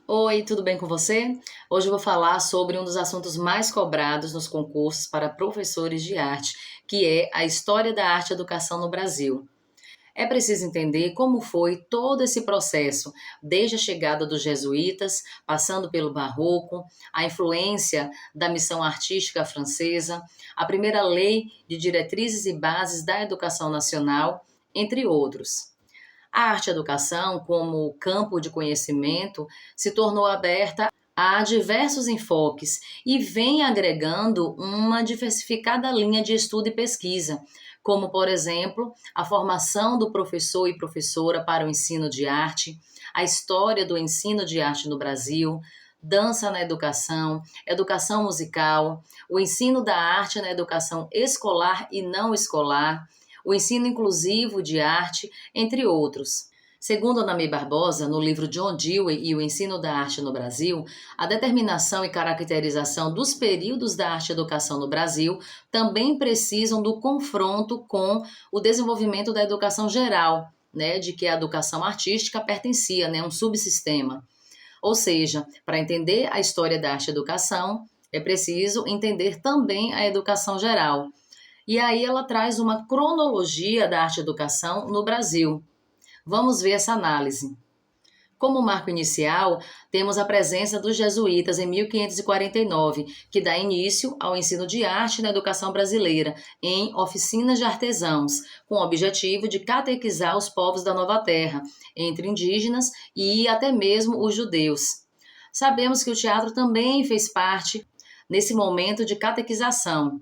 Oi, tudo bem com você? Hoje eu vou falar sobre um dos assuntos mais cobrados nos concursos para professores de arte, que é a história da arte e educação no Brasil. É preciso entender como foi todo esse processo, desde a chegada dos jesuítas, passando pelo barroco, a influência da missão artística francesa, a primeira lei de diretrizes e bases da educação nacional, entre outros. A arte-educação, como campo de conhecimento, se tornou aberta a diversos enfoques e vem agregando uma diversificada linha de estudo e pesquisa, como, por exemplo, a formação do professor e professora para o ensino de arte, a história do ensino de arte no Brasil, dança na educação, educação musical, o ensino da arte na educação escolar e não escolar, o ensino inclusivo de arte, entre outros. Segundo Nami Barbosa, no livro John Dewey e o Ensino da Arte no Brasil, a determinação e caracterização dos períodos da arte-educação no Brasil também precisam do confronto com o desenvolvimento da educação geral, né, de que a educação artística pertencia, né, um subsistema. Ou seja, para entender a história da arte-educação, é preciso entender também a educação geral. E aí ela traz uma cronologia da arte-educação no Brasil. Vamos ver essa análise. Como marco inicial, temos a presença dos jesuítas em 1549, que dá início ao ensino de arte na educação brasileira, em oficinas de artesãos, com o objetivo de catequizar os povos da Nova Terra, entre indígenas e até mesmo os judeus. Sabemos que o teatro também fez parte nesse momento de catequização.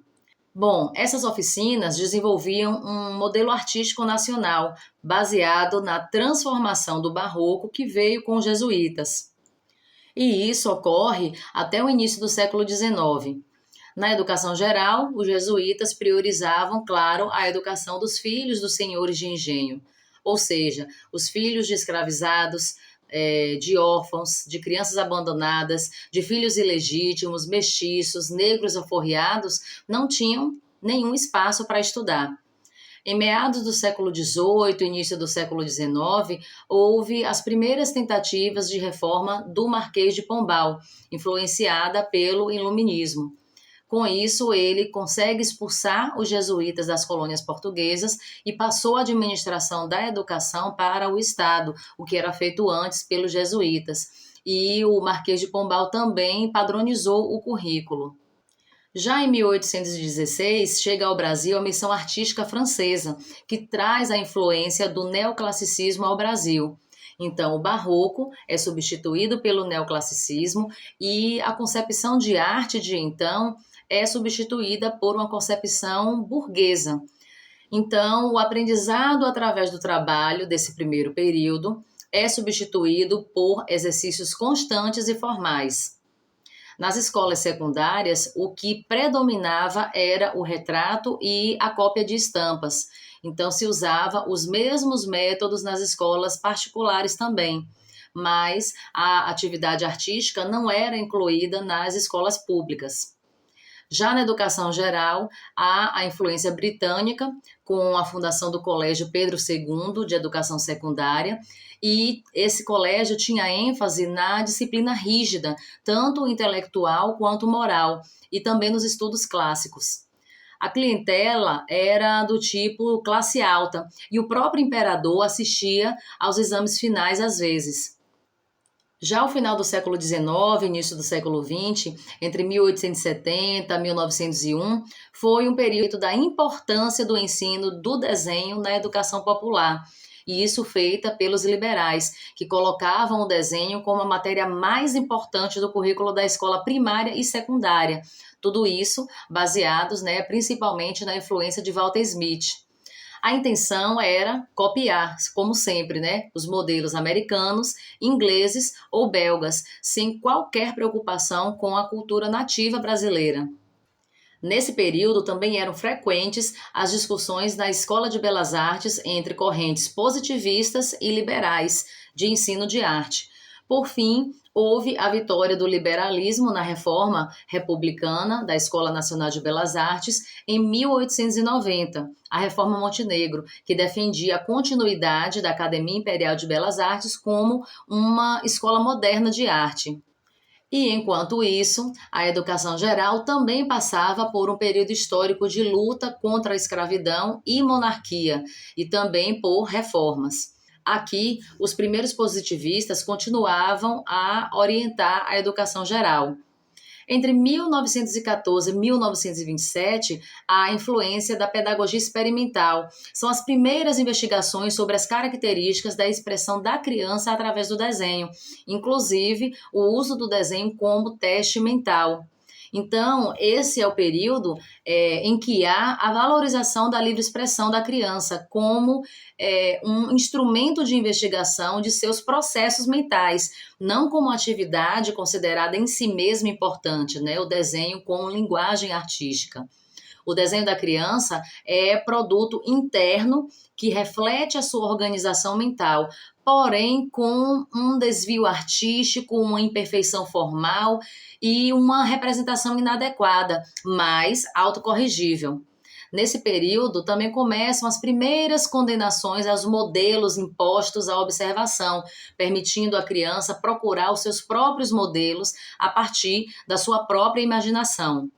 Bom, essas oficinas desenvolviam um modelo artístico nacional baseado na transformação do barroco que veio com os jesuítas. E isso ocorre até o início do século XIX. Na educação geral, os jesuítas priorizavam, claro, a educação dos filhos dos senhores de engenho, ou seja, os filhos de escravizados, de órfãos, de crianças abandonadas, de filhos ilegítimos, mestiços, negros aforreados, não tinham nenhum espaço para estudar. Em meados do século XVIII, início do século XIX, houve as primeiras tentativas de reforma do Marquês de Pombal, influenciada pelo Iluminismo. Com isso, ele consegue expulsar os jesuítas das colônias portuguesas e passou a administração da educação para o Estado, o que era feito antes pelos jesuítas. E o Marquês de Pombal também padronizou o currículo. Já em 1816, chega ao Brasil a missão artística francesa, que traz a influência do neoclassicismo ao Brasil. Então, o barroco é substituído pelo neoclassicismo e a concepção de arte de então é substituída por uma concepção burguesa. Então, o aprendizado através do trabalho desse primeiro período é substituído por exercícios constantes e formais. Nas escolas secundárias, o que predominava era o retrato e a cópia de estampas. Então, se usava os mesmos métodos nas escolas particulares também, mas a atividade artística não era incluída nas escolas públicas. Já na educação geral, há a influência britânica, com a fundação do Colégio Pedro II de Educação Secundária, e esse colégio tinha ênfase na disciplina rígida, tanto intelectual quanto moral, e também nos estudos clássicos. A clientela era do tipo classe alta, e o próprio imperador assistia aos exames finais às vezes. Já ao final do século XIX, início do século XX, entre 1870 e 1901, foi um período da importância do ensino do desenho na educação popular, e isso feita pelos liberais, que colocavam o desenho como a matéria mais importante do currículo da escola primária e secundária. Tudo isso baseados, principalmente na influência de Walter Smith. A intenção era copiar, como sempre, os modelos americanos, ingleses ou belgas, sem qualquer preocupação com a cultura nativa brasileira. Nesse período também eram frequentes as discussões na Escola de Belas Artes entre correntes positivistas e liberais de ensino de arte, Por fim, houve a vitória do liberalismo na reforma republicana da Escola Nacional de Belas Artes em 1890, a Reforma Montenegro, que defendia a continuidade da Academia Imperial de Belas Artes como uma escola moderna de arte. E, enquanto isso, a educação geral também passava por um período histórico de luta contra a escravidão e monarquia, e também por reformas. Aqui, os primeiros positivistas continuavam a orientar a educação geral. Entre 1914 e 1927, há a influência da pedagogia experimental. São as primeiras investigações sobre as características da expressão da criança através do desenho, inclusive o uso do desenho como teste mental. Então, esse é o período em que há a valorização da livre expressão da criança como um instrumento de investigação de seus processos mentais, não como atividade considerada em si mesma importante, né? O desenho como linguagem artística. O desenho da criança é produto interno que reflete a sua organização mental, porém com um desvio artístico, uma imperfeição formal e uma representação inadequada, mas autocorrigível. Nesse período, também começam as primeiras condenações aos modelos impostos à observação, permitindo à criança procurar os seus próprios modelos a partir da sua própria imaginação.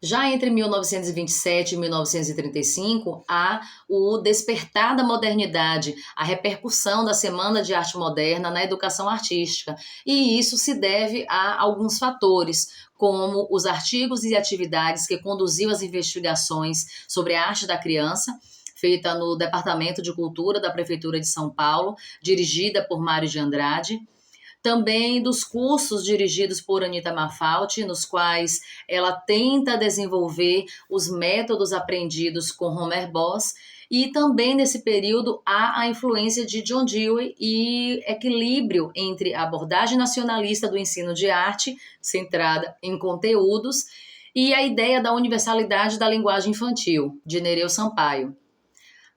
Já entre 1927 e 1935, há o despertar da modernidade, a repercussão da Semana de Arte Moderna na educação artística. E isso se deve a alguns fatores, como os artigos e atividades que conduziam as investigações sobre a arte da criança, feita no Departamento de Cultura da Prefeitura de São Paulo, dirigida por Mário de Andrade. Também dos cursos dirigidos por Anita Malfatti, nos quais ela tenta desenvolver os métodos aprendidos com Homer Boss, e também nesse período há a influência de John Dewey e equilíbrio entre a abordagem nacionalista do ensino de arte, centrada em conteúdos, e a ideia da universalidade da linguagem infantil, de Nereu Sampaio.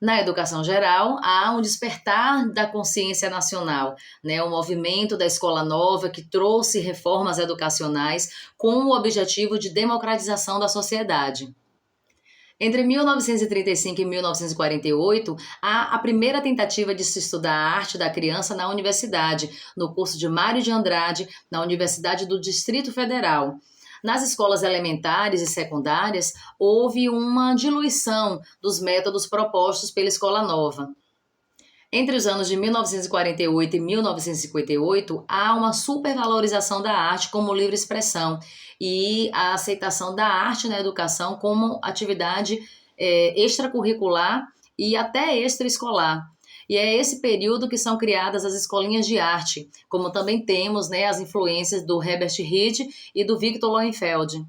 Na educação geral, há um despertar da consciência nacional, né? O movimento da Escola Nova que trouxe reformas educacionais com o objetivo de democratização da sociedade. Entre 1935 e 1948, há a primeira tentativa de se estudar a arte da criança na universidade, no curso de Mário de Andrade, na Universidade do Distrito Federal. Nas escolas elementares e secundárias, houve uma diluição dos métodos propostos pela Escola Nova. Entre os anos de 1948 e 1958, há uma supervalorização da arte como livre expressão e a aceitação da arte na educação como atividade extracurricular e até extraescolar. E é esse período que são criadas as escolinhas de arte, como também temos, né, as influências do Herbert Reed e do Victor Lowenfeld.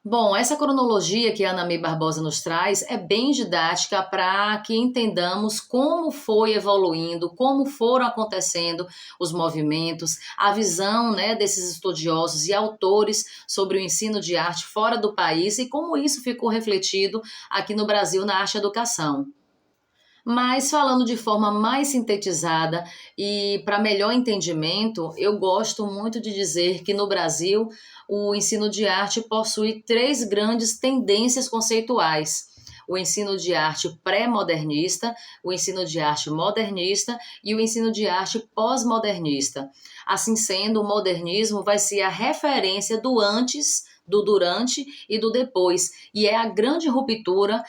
Bom, essa cronologia que a Ana May Barbosa nos traz é bem didática para que entendamos como foi evoluindo, como foram acontecendo os movimentos, a visão, né, desses estudiosos e autores sobre o ensino de arte fora do país e como isso ficou refletido aqui no Brasil na arte e educação. Mas falando de forma mais sintetizada e para melhor entendimento, eu gosto muito de dizer que no Brasil o ensino de arte possui três grandes tendências conceituais: o ensino de arte pré-modernista, o ensino de arte modernista e o ensino de arte pós-modernista. Assim sendo, o modernismo vai ser a referência do antes, do durante e do depois, e é a grande ruptura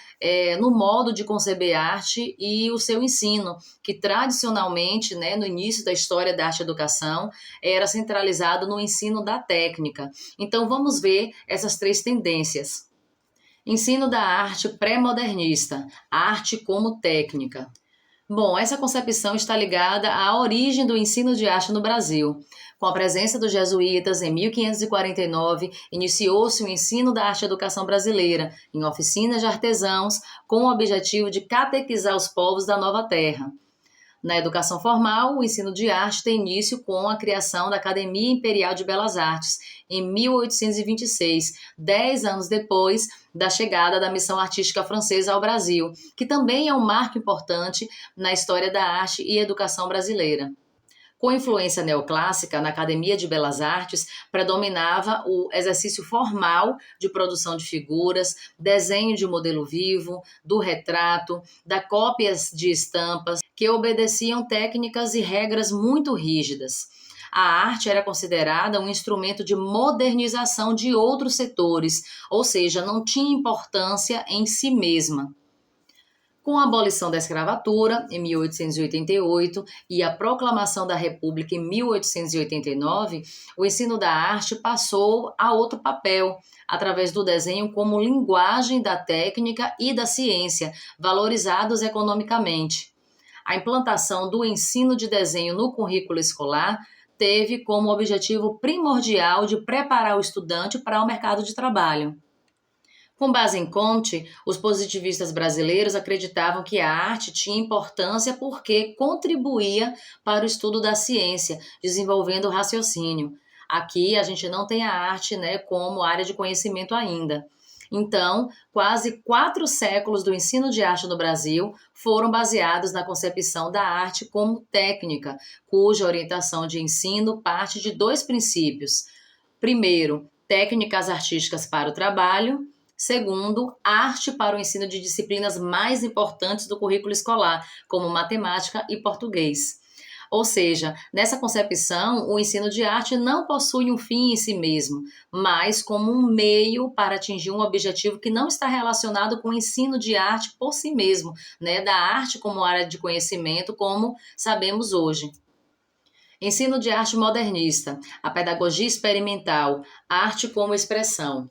no modo de conceber arte e o seu ensino, que tradicionalmente, né, no início da história da arte e educação, era centralizado no ensino da técnica. Então vamos ver essas três tendências. Ensino da arte pré-modernista, arte como técnica. Bom, essa concepção está ligada à origem do ensino de arte no Brasil. Com a presença dos jesuítas, em 1549, iniciou-se o ensino da arte e educação brasileira, em oficinas de artesãos, com o objetivo de catequizar os povos da nova terra. Na educação formal, o ensino de arte tem início com a criação da Academia Imperial de Belas Artes, em 1826, 10 anos depois da chegada da missão artística francesa ao Brasil, que também é um marco importante na história da arte e educação brasileira. Com influência neoclássica, na Academia de Belas Artes, predominava o exercício formal de produção de figuras, desenho de modelo vivo, do retrato, da cópias de estampas, que obedeciam técnicas e regras muito rígidas. A arte era considerada um instrumento de modernização de outros setores, ou seja, não tinha importância em si mesma. Com a abolição da escravatura, em 1888, e a proclamação da República em 1889, o ensino da arte passou a outro papel, através do desenho como linguagem da técnica e da ciência, valorizados economicamente. A implantação do ensino de desenho no currículo escolar teve como objetivo primordial de preparar o estudante para o mercado de trabalho. Com base em Comte, os positivistas brasileiros acreditavam que a arte tinha importância porque contribuía para o estudo da ciência, desenvolvendo o raciocínio. Aqui a gente não tem a arte, como área de conhecimento ainda. Então, quase 4 séculos do ensino de arte no Brasil foram baseados na concepção da arte como técnica, cuja orientação de ensino parte de 2 princípios. Primeiro, técnicas artísticas para o trabalho. Segundo, arte para o ensino de disciplinas mais importantes do currículo escolar, como matemática e português. Ou seja, nessa concepção, o ensino de arte não possui um fim em si mesmo, mas como um meio para atingir um objetivo que não está relacionado com o ensino de arte por si mesmo, da arte como área de conhecimento, como sabemos hoje. Ensino de arte modernista, a pedagogia experimental, arte como expressão.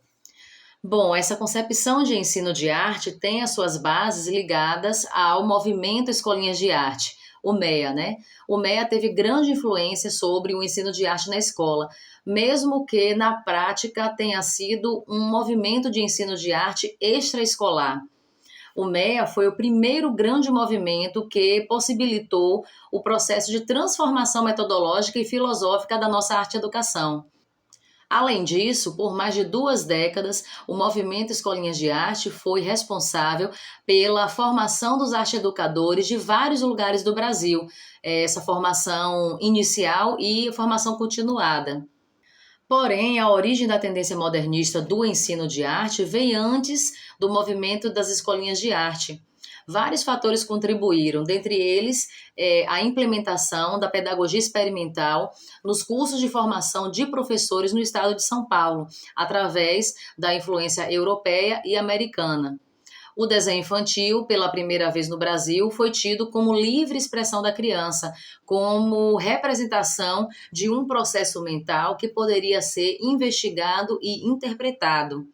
Bom, essa concepção de ensino de arte tem as suas bases ligadas ao movimento Escolinhas de Arte, o MEA, O MEA teve grande influência sobre o ensino de arte na escola, mesmo que na prática tenha sido um movimento de ensino de arte extraescolar. O MEA foi o primeiro grande movimento que possibilitou o processo de transformação metodológica e filosófica da nossa arte-educação. Além disso, por mais de 2 décadas, o movimento Escolinhas de Arte foi responsável pela formação dos arte-educadores de vários lugares do Brasil, essa formação inicial e formação continuada. Porém, a origem da tendência modernista do ensino de arte veio antes do movimento das escolinhas de arte. Vários fatores contribuíram, dentre eles a implementação da pedagogia experimental nos cursos de formação de professores no estado de São Paulo, através da influência europeia e americana. O desenho infantil, pela primeira vez no Brasil, foi tido como livre expressão da criança, como representação de um processo mental que poderia ser investigado e interpretado.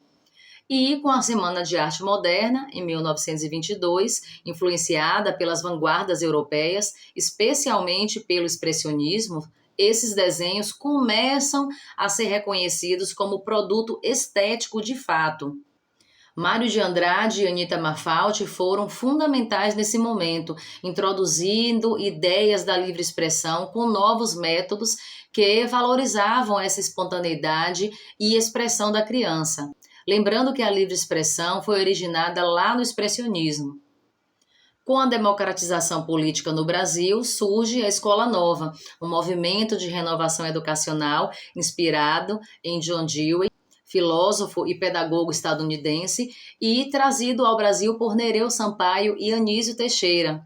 E com a Semana de Arte Moderna, em 1922, influenciada pelas vanguardas europeias, especialmente pelo expressionismo, esses desenhos começam a ser reconhecidos como produto estético de fato. Mário de Andrade e Anita Malfatti foram fundamentais nesse momento, introduzindo ideias da livre expressão com novos métodos que valorizavam essa espontaneidade e expressão da criança. Lembrando que a livre expressão foi originada lá no expressionismo. Com a democratização política no Brasil, surge a Escola Nova, um movimento de renovação educacional inspirado em John Dewey, filósofo e pedagogo estadunidense, e trazido ao Brasil por Nereu Sampaio e Anísio Teixeira.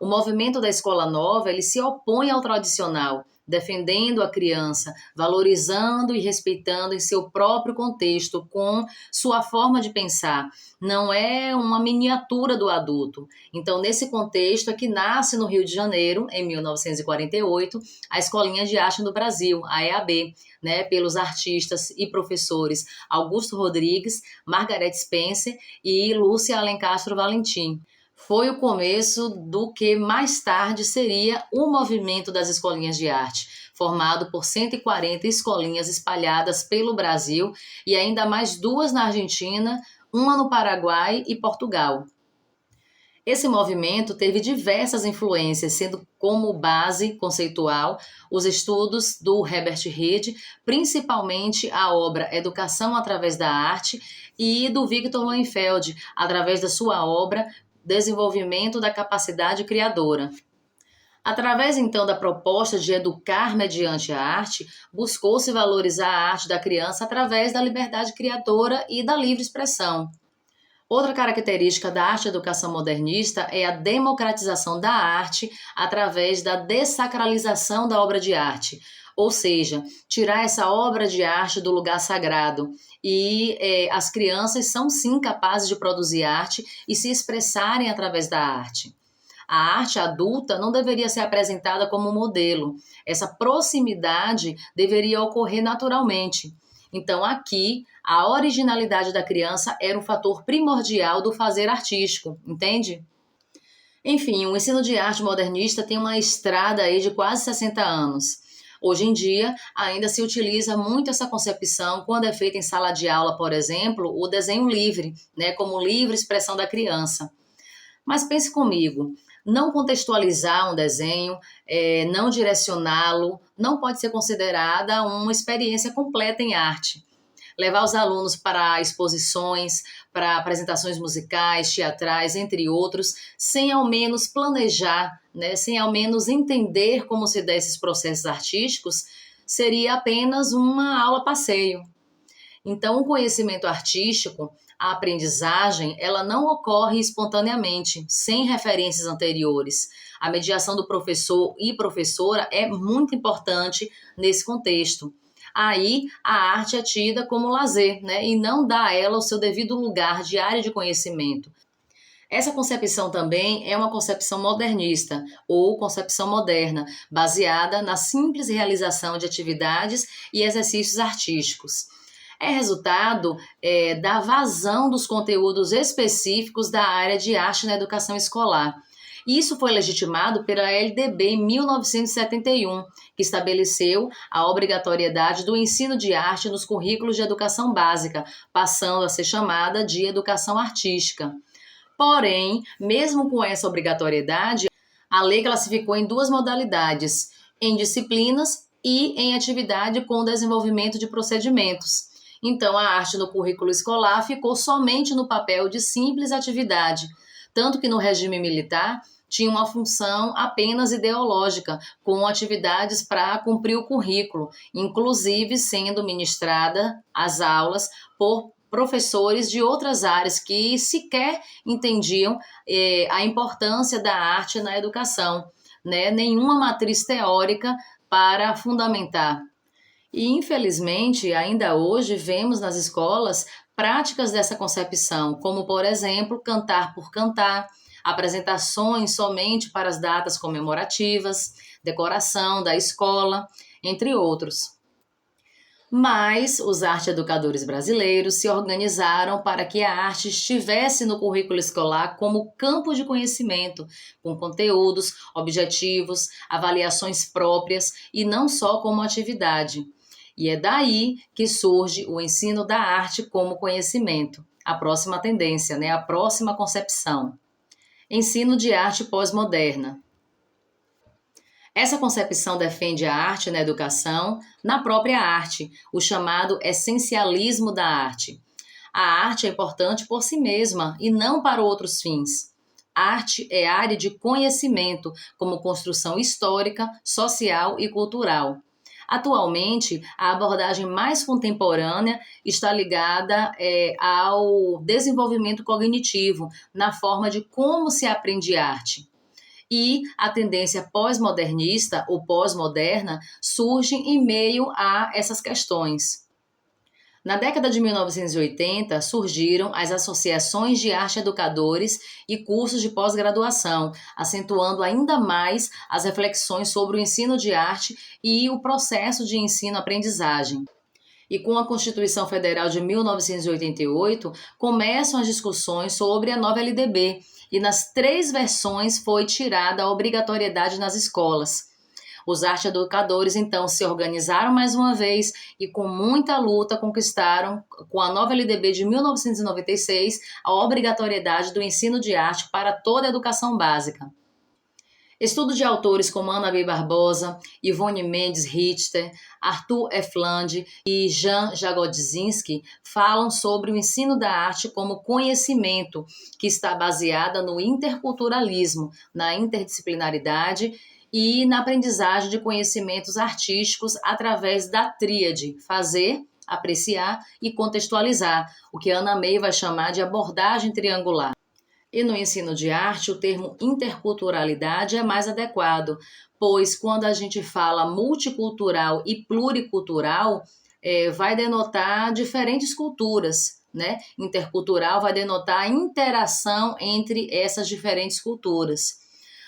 O movimento da Escola Nova ele se opõe ao tradicional, defendendo a criança, valorizando e respeitando em seu próprio contexto, com sua forma de pensar. Não é uma miniatura do adulto. Então, nesse contexto é que nasce no Rio de Janeiro, em 1948, a Escolinha de Arte do Brasil, a EAB, pelos artistas e professores Augusto Rodrigues, Margaret Spencer e Lúcia Alencastro Valentim. Foi o começo do que mais tarde seria o movimento das escolinhas de arte, formado por 140 escolinhas espalhadas pelo Brasil e ainda mais 2 na Argentina, uma no Paraguai e Portugal. Esse movimento teve diversas influências, sendo como base conceitual os estudos do Herbert Reed, principalmente a obra Educação através da Arte, e do Victor Lowenfeld, através da sua obra Desenvolvimento da Capacidade Criadora. Através, então, da proposta de educar mediante a arte, buscou-se valorizar a arte da criança através da liberdade criadora e da livre expressão. Outra característica da arte-educação modernista é a democratização da arte através da dessacralização da obra de arte, ou seja, tirar essa obra de arte do lugar sagrado. E as crianças são sim capazes de produzir arte e se expressarem através da arte. A arte adulta não deveria ser apresentada como modelo. Essa proximidade deveria ocorrer naturalmente. Então, aqui, a originalidade da criança era um fator primordial do fazer artístico, entende? Enfim, o ensino de arte modernista tem uma estrada aí de quase 60 anos. Hoje em dia, ainda se utiliza muito essa concepção quando é feita em sala de aula, por exemplo, o desenho livre, né, como livre expressão da criança. Mas pense comigo, não contextualizar um desenho, não direcioná-lo, não pode ser considerada uma experiência completa em arte. Levar os alunos para exposições, para apresentações musicais, teatrais, entre outros, sem ao menos planejar, né, sem ao menos entender como se dá esses processos artísticos, seria apenas uma aula passeio. Então, o conhecimento artístico, a aprendizagem, ela não ocorre espontaneamente, sem referências anteriores. A mediação do professor e professora é muito importante nesse contexto. Aí, a arte é tida como lazer, né? E não dá a ela o seu devido lugar de área de conhecimento. Essa concepção também é uma concepção modernista ou concepção moderna, baseada na simples realização de atividades e exercícios artísticos. É resultado da vazão dos conteúdos específicos da área de arte na educação escolar. Isso foi legitimado pela LDB em 1971, que estabeleceu a obrigatoriedade do ensino de arte nos currículos de educação básica, passando a ser chamada de educação artística. Porém, mesmo com essa obrigatoriedade, a lei classificou em duas modalidades, em disciplinas e em atividade com desenvolvimento de procedimentos. Então, a arte no currículo escolar ficou somente no papel de simples atividade, tanto que no regime militar tinha uma função apenas ideológica, com atividades para cumprir o currículo, inclusive sendo ministrada as aulas por professores de outras áreas que sequer entendiam a importância da arte na educação, né? Nenhuma matriz teórica para fundamentar. E, infelizmente, ainda hoje vemos nas escolas práticas dessa concepção, como, por exemplo, cantar por cantar, apresentações somente para as datas comemorativas, decoração da escola, entre outros. Mas os arte-educadores brasileiros se organizaram para que a arte estivesse no currículo escolar como campo de conhecimento, com conteúdos, objetivos, avaliações próprias e não só como atividade. E é daí que surge o ensino da arte como conhecimento, a próxima tendência, né? A próxima concepção. Ensino de arte pós-moderna. Essa concepção defende a arte na educação, na própria arte, o chamado essencialismo da arte. A arte é importante por si mesma e não para outros fins. Arte é área de conhecimento, como construção histórica, social e cultural. Atualmente, a abordagem mais contemporânea está ligada ao desenvolvimento cognitivo, na forma de como se aprende arte. E a tendência pós-modernista ou pós-moderna surge em meio a essas questões. Na década de 1980, surgiram as associações de arte educadores e cursos de pós-graduação, acentuando ainda mais as reflexões sobre o ensino de arte e o processo de ensino-aprendizagem. E com a Constituição Federal de 1988, começam as discussões sobre a nova LDB, e nas 3 versões foi tirada a obrigatoriedade nas escolas. Os arte-educadores, então, se organizaram mais uma vez e, com muita luta, conquistaram, com a nova LDB de 1996, a obrigatoriedade do ensino de arte para toda a educação básica. Estudo de autores como Ana B. Barbosa, Ivone Mendes Richter, Arthur F. Lande e Jan Jagodzinski falam sobre o ensino da arte como conhecimento, que está baseada no interculturalismo, na interdisciplinaridade e na aprendizagem de conhecimentos artísticos através da tríade: fazer, apreciar e contextualizar, o que a Ana May vai chamar de abordagem triangular. E no ensino de arte, o termo interculturalidade é mais adequado, pois quando a gente fala multicultural e pluricultural, vai denotar diferentes culturas, né? Intercultural vai denotar a interação entre essas diferentes culturas.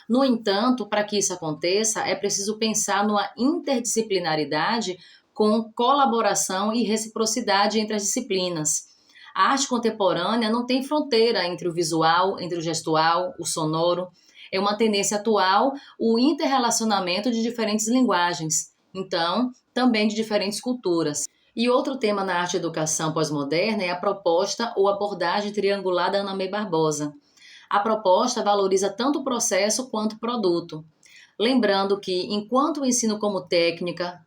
No entanto, para que isso aconteça, é preciso pensar numa interdisciplinaridade com colaboração e reciprocidade entre as disciplinas. A arte contemporânea não tem fronteira entre o visual, entre o gestual, o sonoro. É uma tendência atual o interrelacionamento de diferentes linguagens, então, também de diferentes culturas. E outro tema na arte e educação pós-moderna é a proposta ou abordagem triangular da Ana May Barbosa. A proposta valoriza tanto o processo quanto o produto. Lembrando que, enquanto o ensino como técnica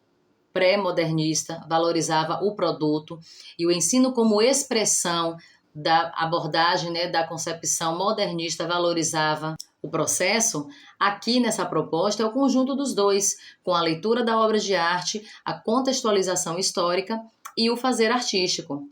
pré-modernista valorizava o produto e o ensino como expressão da abordagem, né, da concepção modernista valorizava o processo, aqui nessa proposta é o conjunto dos dois, com a leitura da obra de arte, a contextualização histórica e o fazer artístico.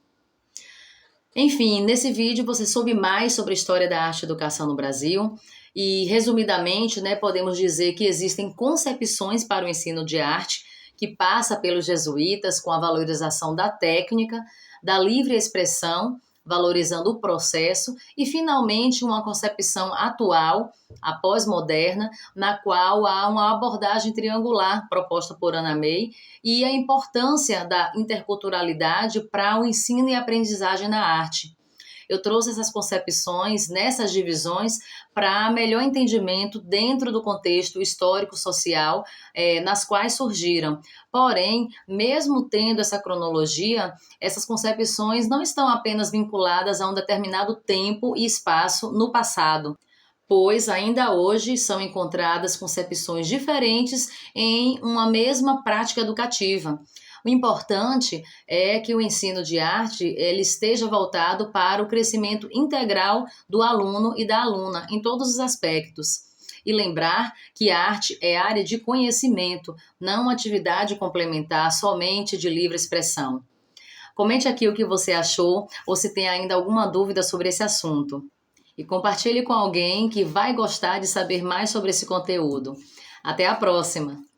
Enfim, nesse vídeo você soube mais sobre a história da arte e educação no Brasil e, resumidamente, né, podemos dizer que existem concepções para o ensino de arte que passa pelos jesuítas com a valorização da técnica, da livre expressão, valorizando o processo e, finalmente, uma concepção atual, a pós-moderna, na qual há uma abordagem triangular proposta por Ana May e a importância da interculturalidade para o ensino e aprendizagem na arte. Eu trouxe essas concepções nessas divisões para melhor entendimento dentro do contexto histórico-social nas quais surgiram. Porém, mesmo tendo essa cronologia, essas concepções não estão apenas vinculadas a um determinado tempo e espaço no passado, pois ainda hoje são encontradas concepções diferentes em uma mesma prática educativa. O importante é que o ensino de arte ele esteja voltado para o crescimento integral do aluno e da aluna em todos os aspectos. E lembrar que a arte é área de conhecimento, não uma atividade complementar somente de livre expressão. Comente aqui o que você achou ou se tem ainda alguma dúvida sobre esse assunto. E compartilhe com alguém que vai gostar de saber mais sobre esse conteúdo. Até a próxima!